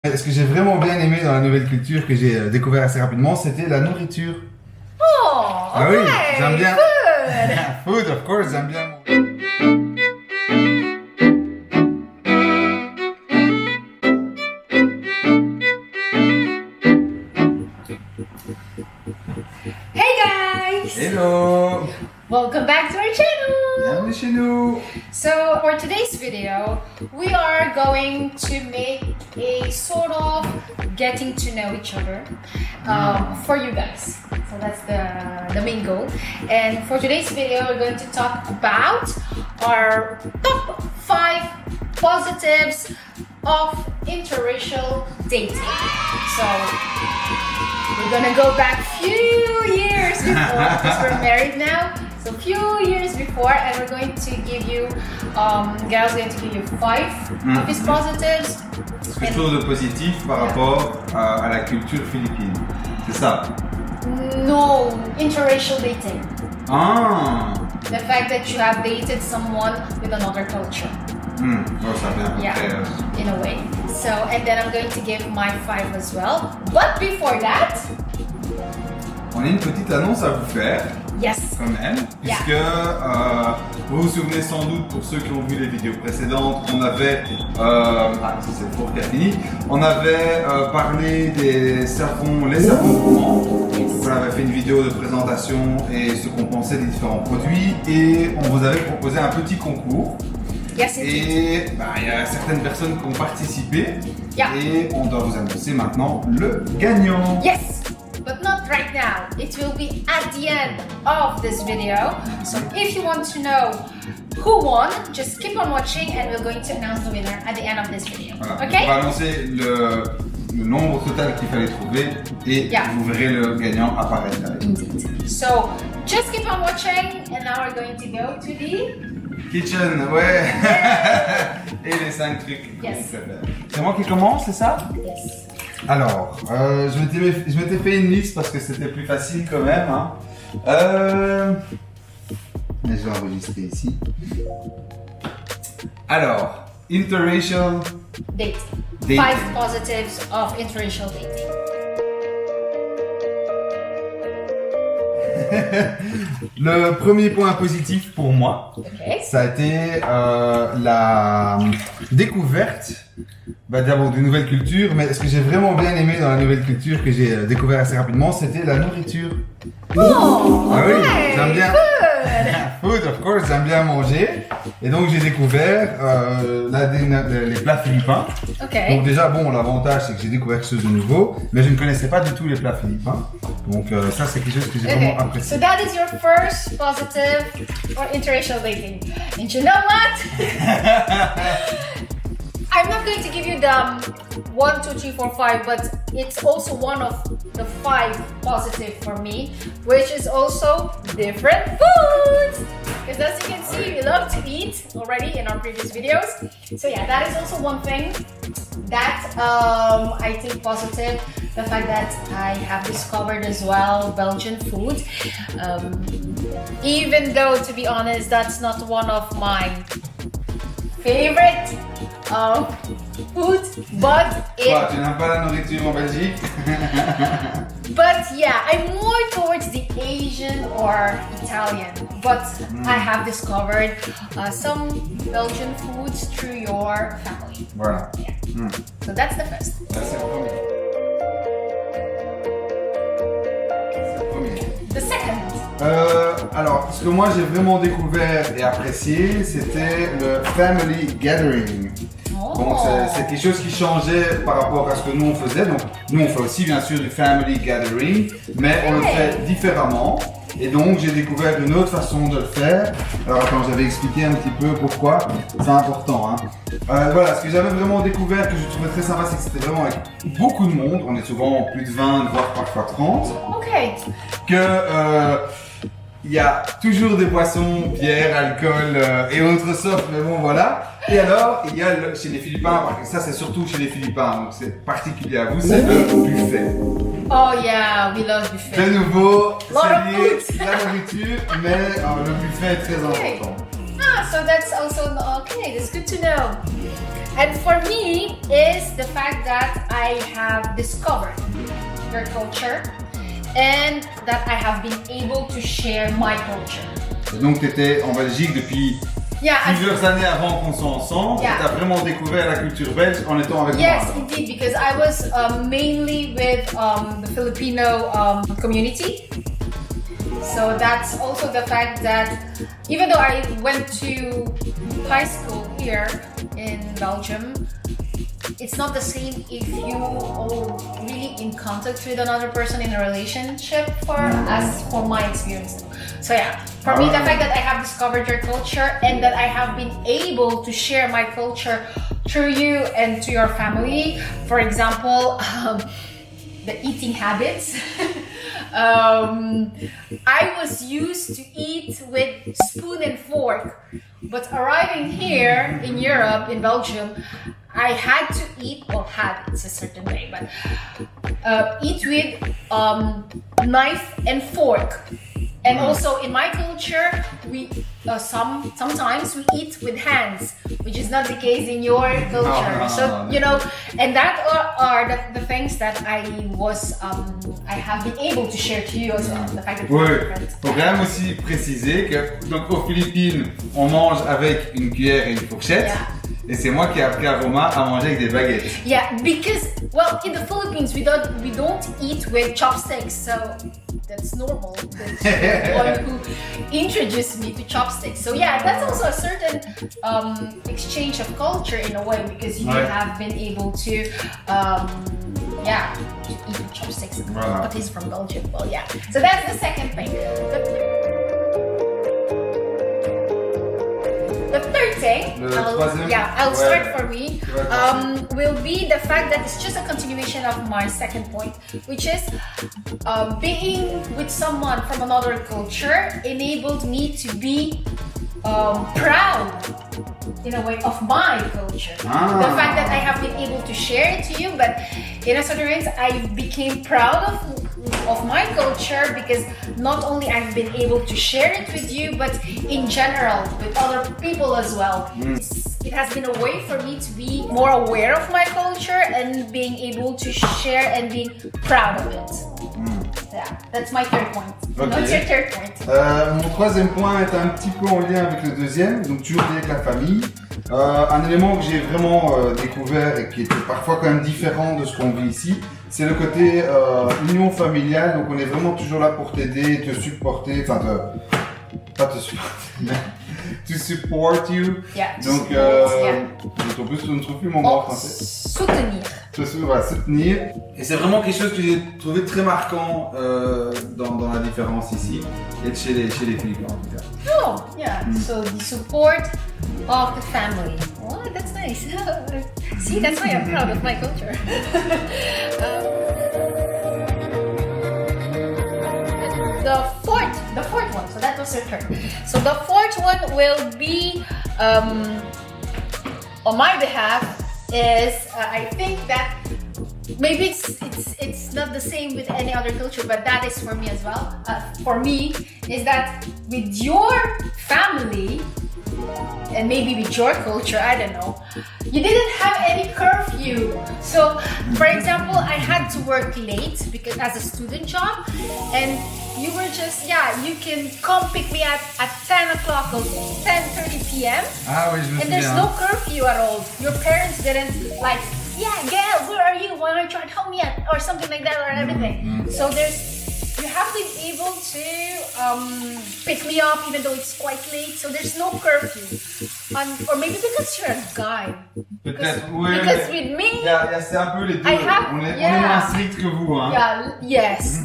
Ce que j'ai vraiment bien aimé dans la nouvelle culture que j'ai découvert assez rapidement, c'était la nourriture. Oh, Ah oui, okay, j'aime bien. Food. Food, of course, j'aime bien. Hey guys! Hello! Welcome back to our channel! Bienvenue chez nous! So, for today's video, we are going to make a sort of getting to know each other for you guys. So that's the main goal. And for today's video, we're going to talk about our top 5 positives of interracial dating. So, we're gonna go back few years before because we're married now. So few years before, and we're going to give you, Gaël's going to give you 5 of his positives. Quelque chose de positif par rapport à la culture philippine. C'est ça? No, interracial dating. Ah! The fact that you have dated someone with another culture. Oh, ça vient après. In a way. So, and then I'm going to give my 5 as well. But before that, on a une petite annonce à vous faire. yes. Quand même, puisque vous vous souvenez sans doute, pour ceux qui ont vu les vidéos précédentes, on avait, c'est le four qui a fini, on avait parlé des savons, les savons gourmands. Donc, on avait fait une vidéo de présentation et ce qu'on pensait des différents produits, et on vous avait proposé un petit concours. Yes, et il y a certaines personnes qui ont participé, Yeah. et on doit vous annoncer maintenant le gagnant. Yes, but not right now. It will be at the end of this video. So if you want to know who won, just keep on watching and we're going to announce the winner at the end of this video. Voilà. Okay? On va annoncer le nombre total qu'il fallait trouver et vous verrez le gagnant apparaître. Indeed. So just keep on watching and now we're going to go to the Kitchen, ouais. Et les 5 trucs. Yes. C'est moi qui commence, c'est ça? Yes. Alors, je m'étais fait une liste parce que c'était plus facile quand même. Hein. Mais je vais enregistrer ici. Alors, interracial Dating. dating. 5 positives of interracial dating. Le premier point positif pour moi, Okay. ça a été la découverte d'abord d'une nouvelle culture, mais ce que j'ai vraiment bien aimé dans la nouvelle culture que j'ai découvert assez rapidement, c'était la nourriture. Oh, Ah oui, okay. j'aime bien. Good. Food, of course, j'aime bien manger. Et donc j'ai découvert les plats philippins. Okay. Donc déjà, bon, l'avantage c'est que j'ai découvert quelque chose de nouveau, mais je ne connaissais pas du tout les plats philippins. Donc ça c'est quelque chose que j'ai vraiment apprécié. So that is your first positive for interracial dating. And you know what? I'm not going to give you the 1, 2, 3, 4, 5, but it's also one of the 5 positive for me, which is also different foods. Because as you can see, we love to eat already in our previous videos. So yeah, that is also one thing that I think positive. The fact that I have discovered as well Belgian food. Even though, to be honest, that's not one of my favorite food, but Quoi, tu n'aimes pas la nourriture en Belgique? but yeah, I'm more towards the Asian or Italian, but I have discovered some Belgian foods through your family. Voilà. Yeah. So that's the first. Ça, c'est le premier. C'est le premier. The second. Alors, ce que moi j'ai vraiment découvert et apprécié, c'était le family gathering. Donc c'est quelque chose qui changeait par rapport à ce que nous on faisait. Donc nous on fait aussi bien sûr du family gathering, mais on le fait différemment. Et donc j'ai découvert une autre façon de le faire. Alors attends, j'avais expliqué un petit peu pourquoi, c'est important. Hein. Voilà, ce que j'avais vraiment découvert, que je trouvais très sympa, c'est que c'était vraiment avec beaucoup de monde. On est souvent plus de 20, voire parfois 30. Okay. Que il y a toujours des boissons, bière, alcool et autres sortes, mais bon voilà. Et alors, il y a chez les Philippins, ça c'est surtout chez les Philippins, donc c'est particulier à vous, c'est le buffet. Oh yeah, we love buffet. De nouveau, Lot of c'est lié food. à la nourriture, mais le buffet est très important. Ah, so that's also okay. That's good to know. And for me is the fact that I have discovered your culture and that I have been able to share my culture. Donc tu étais en Belgique depuis plusieurs années avant qu'on soit ensemble. Tu as vraiment découvert la culture belge en étant avec moi. Yes, indeed, because I was mainly with the Filipino community. So that's also the fact that even though I went to high school here in Belgium, it's not the same if you are really in contact with another person in a relationship as for my experience. So yeah, for me the fact that I have discovered your culture and that I have been able to share my culture through you and to your family, for example, the eating habits. I was used to eat with spoon and fork, but arriving here in Europe, in Belgium, I had to eat, it's a certain way, but eat with knife and fork. And also in my culture, we sometimes we eat with hands, which is not the case in your culture. You know, and that are the things that I have been able to share to you as well. The fact that faut quand même aussi préciser que donc aux Philippines, on mange avec une cuillère et une fourchette. Yeah. Et c'est moi qui ai appris à Roma à manger avec des baguettes. Yeah, because in the Philippines we don't eat with chopsticks, so that's normal. That's the one who introduced me to chopsticks. So yeah, that's also a certain exchange of culture in a way, because you have been able to eat with chopsticks. But he's from Belgium. Well, yeah. So that's the second thing. The third thing, I'll start for me, will be the fact that it's just a continuation of my second point, which is being with someone from another culture enabled me to be proud in a way of my culture. The fact that I have been able to share it to you, but in a certain way I became proud of my culture, because not only I've been able to share it with you, but in general with other people as well. It has been a way for me to be more aware of my culture and being able to share and being proud of it. Yeah, that's my third point. Okay. What's your third point? Mon troisième point est un petit peu en lien avec le deuxième, donc toujours lié avec la famille. Un élément que j'ai vraiment découvert et qui était parfois quand même différent de ce qu'on vit ici, c'est le côté union familiale. Donc on est vraiment toujours là pour t'aider, te supporter, enfin pas te supporter, mais to support you. Yeah, donc en plus je ne trouve plus mon mot en français. Soutenir. Soutenir. Et c'est vraiment quelque chose que j'ai trouvé très marquant dans la différence ici et chez les Philippins en tout cas. Oh, yeah. So the support of the family. Oh, that's nice. See, that's why I'm proud of my culture. The fourth one. So that was your turn. So the fourth one will be, on my behalf, is I think that maybe it's not the same with any other culture, but that is for me as well. For me, is that with your family and maybe with your culture, I don't know, you didn't have any curfew. So, for example, I had to work late because as a student job, and you were just, you can come pick me up at 10 o'clock or 10:30 p.m. Ah oui, je me souviens. And there's no curfew at all. Your parents didn't like, Gail, where are you? Why aren't you at home yet? Or something like that, or everything. So you have been able to pick me up even though it's quite late. So there's no curfew. Or maybe because you're a guy. Peut-être, oui. Because with me, c'est un peu les deux. On est moins strict que vous, hein. Yeah, yes.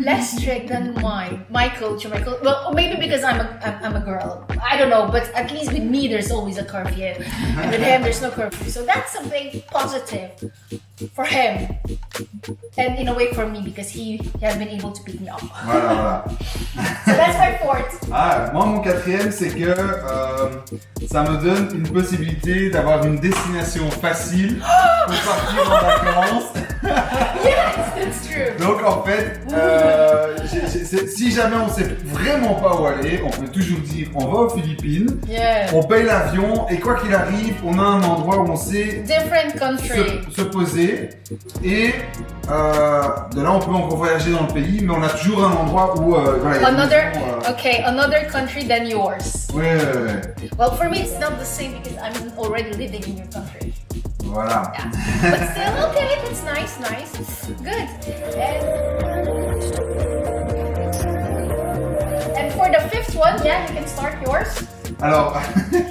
Less strict than my culture. Well, maybe because I'm a girl. I don't know, but at least with me there's always a curfew, and with him there's no curfew. So that's something positive for him, and in a way for me because he has been able to pick me up. Voilà. So that's my fourth. Moi mon quatrième c'est que ça me donne une possibilité d'avoir une destination facile pour partir en vacances. Yes, that's true. Donc Donc en fait, si jamais on sait vraiment pas où aller, on peut toujours dire on va aux Philippines, on paye l'avion et quoi qu'il arrive, on a un endroit où on sait se poser et de là on peut encore voyager dans le pays, mais on a toujours un endroit où voilà, another country than yours. Ouais. Well, for me it's not the same because I'm already living in your country. Voilà. Yeah. But still, okay, that's nice. Good. And for the fifth one, yeah, you can start yours. Alors,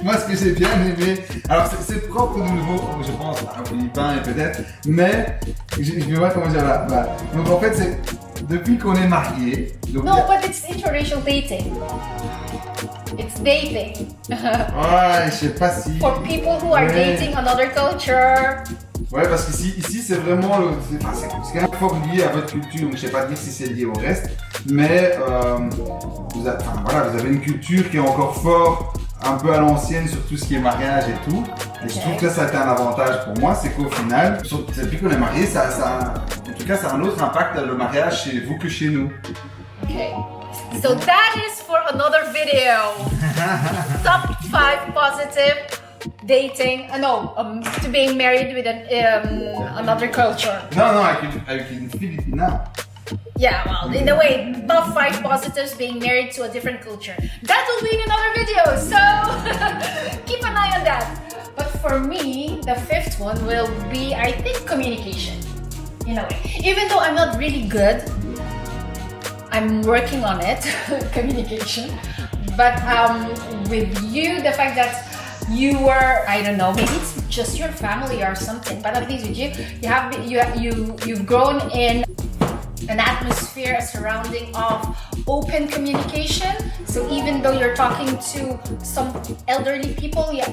moi ce que j'ai bien aimé, alors c'est propre de nouveau, je pense, à Philippins et peut-être, mais je vais voir comment dire là. Donc en fait, c'est depuis qu'on est mariés. No, but it's interracial dating. It's dating. Ouais, je sais pas si. For people who are dating another culture. Ouais, parce que ici c'est vraiment, c'est quand même fort lié à votre culture, donc je sais pas dire si c'est lié au reste, mais vous avez une culture qui est encore fort, un peu à l'ancienne sur tout ce qui est mariage et tout. Et je trouve que ça a été un avantage pour moi, c'est qu'au final, depuis qu'on est mariés, en tout cas ça a un autre impact le mariage chez vous que chez nous. Okay. So that is for another video. Top 5 positive dating, to being married with another culture. No, avec une Filipina. Yeah, well, in a way, top 5 positives being married to a different culture. That will be in another video, so keep an eye on that. But for me, the fifth one will be, I think, communication. In a way. Even though I'm not really good, I'm working on it, communication. But with you, the fact that you were, I don't know, maybe it's just your family or something, but at least with you've grown in an atmosphere, a surrounding of open communication. So even though you're talking to some elderly people, you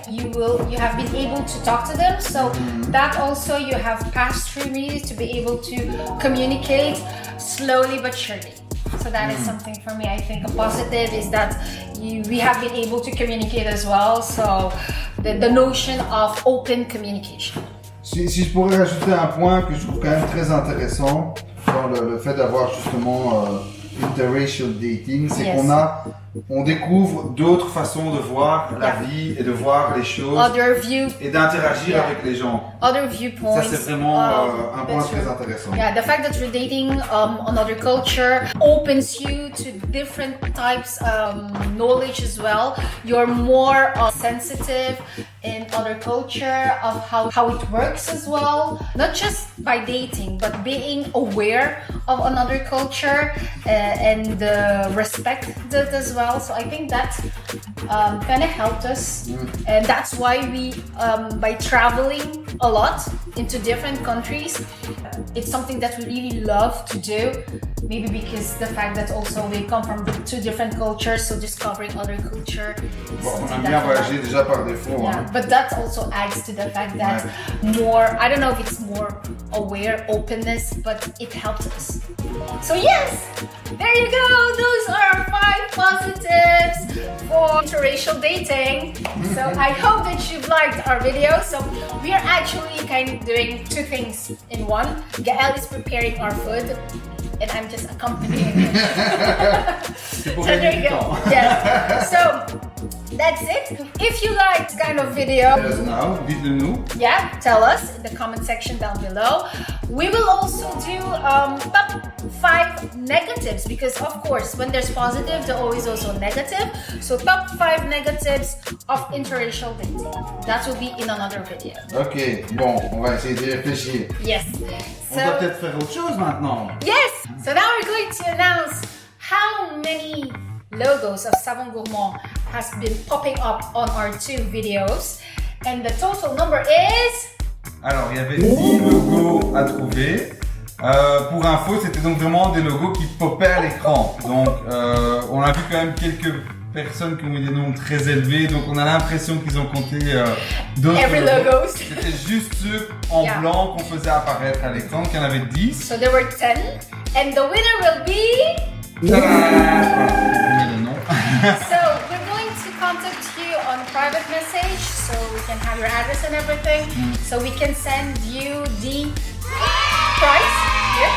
have been able to talk to them. So that also you have passed through me to be able to communicate slowly but surely. So that is something for me. I think a positive is that we have been able to communicate as well. So the notion of open communication. Si je pourrais rajouter un point que je trouve quand même très intéressant dans le fait d'avoir justement interracial dating, c'est on découvre d'autres façons de voir la vie et de voir les choses et d'interagir avec les gens. Other viewpoints. Ça c'est vraiment un point très intéressant. Yeah, the fact that you're dating another culture opens you to different types of knowledge as well. You're more sensitive in other culture of how it works as well. Not just by dating, but being aware of another culture and respect that as well. So I think that kind of helped us, and that's why we, by traveling a lot into different countries, it's something that we really love to do. Maybe because the fact that also we come from two different cultures, so discovering other culture. On a bien voyagé déjà par défaut. Yeah, but that also adds to the fact that more, I don't know if it's more aware, openness, but it helps us. So yes, there you go. Those are 5 positives for interracial dating. So I hope that you've liked our video. So we are actually kind of doing 2 things in one. Gaël is preparing our food, and I'm just accompanying him. So there you go. Yes. So that's it. If you liked this kind of video, let us know. Dites-le nous. Yeah, tell us in the comment section down below. We will also do top 5 negatives, because of course when there's positive, there's always also negative. So top 5 negatives of interracial dating. That will be in another video. Ok, bon, on va essayer de réfléchir. Yes. On doit peut-être faire autre chose maintenant. Yes. So now we're going to announce how many logos of Savons Gourmands has been popping up on our 2 videos, and the total number is. Alors, il y avait 10 logos à trouver. Pour info, c'était donc vraiment des logos qui poppaient à l'écran. Donc, on a vu quand même quelques personnes qui ont eu des nombres très élevés. Donc, on a l'impression qu'ils ont compté d'autres logos. C'était juste ceux en blanc qu'on faisait apparaître à l'écran. Donc, il y en avait 10. So there were 10. And the winner will be. So we're going to contact you on private message, so we can have your address and everything, so we can send you the price here.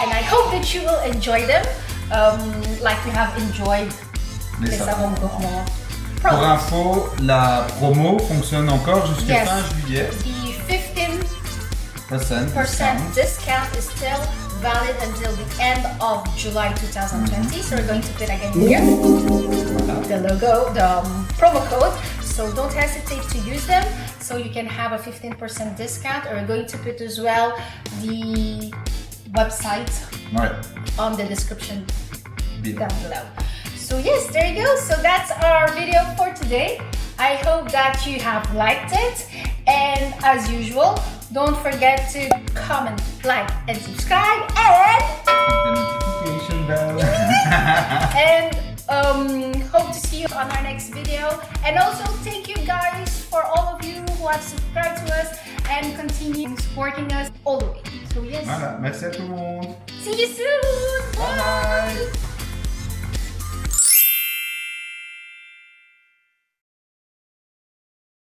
and I hope that you will enjoy them like we have enjoyed les Savons Gourmands. Pour info, la promo fonctionne encore jusqu'à fin juillet. The 15% discount is still valid until the end of July 2020. So we're going to put again here the logo, the promo code. So don't hesitate to use them. So you can have a 15% discount. Or we're going to put as well the website on the description down below. So yes, there you go. So that's our video for today. I hope that you have liked it. And as usual, don't forget to comment, like, and subscribe, and the notification bell. And hope to see you on our next video. And also thank you guys for all of you who have subscribed to us and continue supporting us all the way. So yes. Voilà, merci à tout le monde. See you soon. Bye. Bye.